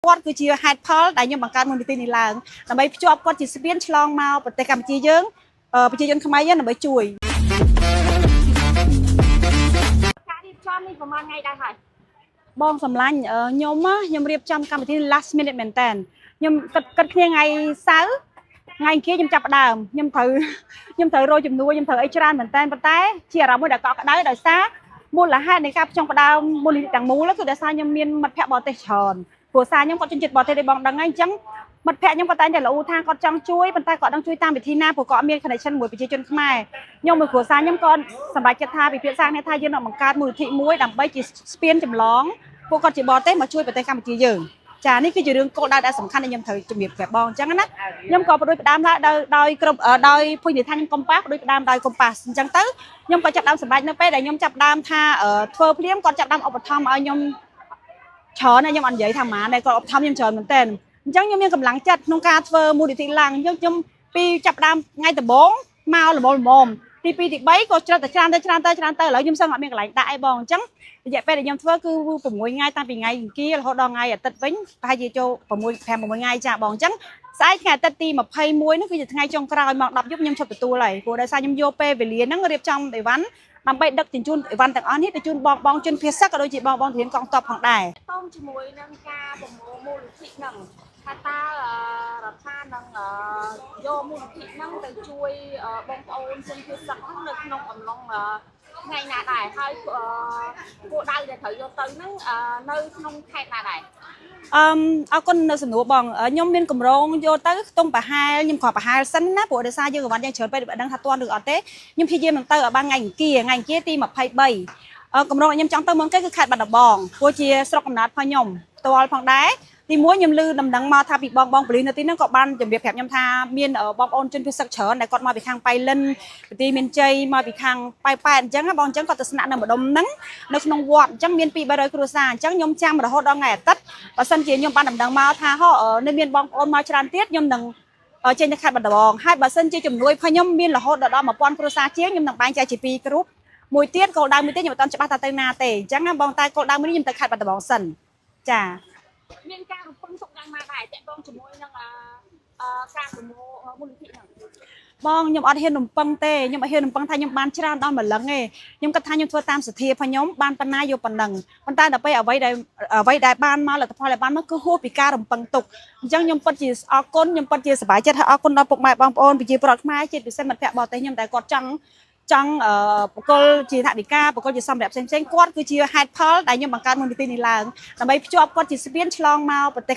គាត់គឺជាហេតុផលដែលខ្ញុំបង្កើតមូលនិធិនេះឡើងដើម្បីភ្ជាប់គាត់ជាស្ពានឆ្លងមកប្រទេសកម្ពុជាយើងប្រជាជនខ្មែរយើងដើម្បីជួយការរៀបចំនេះប្រហែលថ្ងៃដែរហើយបងសម្លាញ់ខ្ញុំរៀបចំកម្មវិធី last minute មែនតើខ្ញុំគិតគ្នាថ្ងៃសៅរ៍ថ្ងៃអង្គារខ្ញុំចាប់ផ្ដើមខ្ញុំត្រូវរកជំនួយខ្ញុំត្រូវអីច្រើនមែនតើប៉ុន្តែជាអារម្មណ៍មួយដែលកក់ក្ដៅដោយសារមូលហេតុនៃការផ្ចង់ផ្ដើមមូលនិធិទាំងមូលគឺដោយសារខ្ញុំមានមិត្តភ័ក្តិបរទេសច្រើនព្រោះសារខ្ញុំគាត់ជនជាតិបរទេសដូចបងដឹងហើយអញ្ចឹងមិត្តភ័ក្តិខ្ញុំគាត់តែងតែលោកថាគាត់ចង់ជួយប៉ុន្តែគាត់ដឹងជួយតាមវិធីណាព្រោះគាត់មាន connection មួយប្រជាជនខ្មែរខ្ញុំមួយគ្រួសារខ្ញុំគាត់សម្រេចចិត្តថាពិភាក្សាគ្នាថាយើងនឹងបង្កើតមូលនិធិមួយដើម្បីជាស្ពានចម្លងពួកគាត់ជាបរទេសមកជួយប្រទេសកម្ពុជាយើងចានេះគឺជារឿងគោលដៅដែលសំខាន់ដែលខ្ញុំត្រូវជំរាបប្រាប់បងអញ្ចឹងណាខ្ញុំក៏បដិបផ្ដាំឡើងដោយគ្រប់ដោយភុញនិធានខ្ញុំកុំប៉ាសបដិបផ្ដាំដោយកុំប៉ាសអញ្ចឹងទៅខ្ញុំក៏ចាប់ដើមសម្រេចនៅពេលដែលខ្ញុំចាប់ដើមថាធ្វើភ្លាមគាត់ចាប់ដើមឧបត្ថម្ភឲ្យខ្ញុំច្រើនខ្ញុំអត់និយាយថាម៉ាដែលគាត់ឧបត្ថម្ភខ្ញុំច្រើនមែនទែនអញ្ចឹងខ្ញុំមានកម្លាំងចិត្តក្នុងការធ្វើមូលនិធិឡើងខ្ញុំពីចាប់ដើមថ្ងៃដំបូងមកល្មមទី2ទី3ក៏ច្រើនតែច្រើនទៅឥឡូវខ្ញុំសឹងអត់មានកន្លែងដាក់អីបងអញ្ចឹងរយៈពេលដែលខ្ញុំធ្វើគឺ6ថ្ងៃតាំងពីថ្ងៃអង្គាររហូតដល់ថ្ងៃអាទិត្យវិញប្រហែលជាចូល6 ថ្ងៃចាបងអញ្ចឹងស្អែកថ្ងៃអាទិត្យទី21នោះគឺជាថ្ងៃចុងក្រោយមក10យប់ខ្ញុំឈប់ទទួលហើយព្រោះដោយសារខ្ញុំយកពេលវេលាហ្នឹងរៀបចំអីវ៉ាន់ដើម្បីដឹកជញ្ជូនអីវ៉ាន់ទាំងអស់នេះទៅជូនបងជនភៀសក៏ដូចជាបងធានកងទ័ពផងដែរតោងជាមួយនឹងការប្រមូលមូលនិធិហ្នឹងថាតើរដ្ឋានឹងយកមូលនិធិហ្នឹងទៅជួយបងប្អូនជនភៀសហ្នឹងនៅក្នុងអំឡុងថ្ងៃណាដែរហើយគោលដៅដែលត្រូវយកទៅហ្នឹងនៅក្នុងខេត្តណាដែរអរគុណនៅសំណួរបងខ្ញុំមានកម្រងយកទៅខ្ទង់ប្រហែលខ្ញុំក៏ប្រហែលសិនណាព្រោះដោយសារយើងកង្វះយ៉ាងច្រើនពេកដឹងថាទាន់ឬអត់ទេខ្ញុំព្យាយាមនឹងទៅឲ្យបានថ្ងៃអង្គារទី23កម្រងខ្ញុំចង់ទៅមុនគេគឺខេត្តបាត់ដំបងព្រោះជាស្រុកកំណើតរបស់ខ្ញុំផ្ទាល់ផងដែរទី1ខ្ញុំឮដំណឹងមកថាពីបងប៉ូលីសនៅទីនោះក៏បានជម្រាបប្រាប់ខ្ញុំថាមានបងប្អូនជនភៀសច្រើនដែលគាត់មកពីខាងប៉ៃលិនប្រទេសមានជ័យមកពីខាងប៉ៃប៉ែតអញ្ចឹងបងអញ្ចឹងគាត់ទៅស្នាក់នៅម្ដុំហ្នឹងនៅក្នុងវត្តអញ្ចឹងមាន200-300គ្រួសារអញ្ចឹងខ្ញុំចាំរហូតដល់ថ្ងៃអាទិត្យបើសិនជាខ្ញុំបានដំណឹងមកថានៅមានបងប្អូនមកច្រើនទៀតខ្ញុំនឹងចេញទៅខេត្តបាត់ដំបងហើយបើសិនជាជំនួយរបស់ខ្ញុំមានរហូតដល់1000គ្រួសារជាងខ្ញុំនឹងបែងចែកជា2គ្រុបមួយទៀតគោលដៅមួយទៀតខ្ញុំអត់ច្បាស់ថាទៅណាទេអញ្ចឹងបងតែគោលដៅមួយនេះខ្ញុំទៅខេត្តបាត់ដំបងសិនចាមានការរំពឹងទុកយ៉ាងណាដែរតើបងជាមួយនឹងការប្រមូលមូលនិធិហ្នឹងបងខ្ញុំអត់ហ៊ានរំពឹងទេខ្ញុំអត់ហ៊ានរំពឹងថាខ្ញុំបានច្រើនដល់ម្លឹងទេខ្ញុំគិតថាខ្ញុំធ្វើតាមសទ្ធារបស់ខ្ញុំបានប៉ុណ្ណាយកប៉ុណ្ណឹងប៉ុន្តែដល់ពេលអ្វីដែលបានមកលទ្ធផលដែលបានមកគឺហួសពីការរំពឹងទុកអញ្ចឹងខ្ញុំពិតជាអរគុណខ្ញុំពិតជាសប្បាយចិត្តហើយអរគុណដល់ពុកម៉ែបងប្អូនប្រជាពលរដ្ឋខ្មែរជាពិសេសមិត្តភក្តិបរទេសខ្ញុំដែលគាត់ចង់បកគលជាថវិកាបកគលជាសម្ភារៈផ្សេងៗគាត់គឺជាហេតុផលដែលខ្ញុំបង្កើតមូលនិធិនេះឡើងដើម្បីភ្ជាប់គាត់ជាស្ពានឆ្លងមកប្រទេស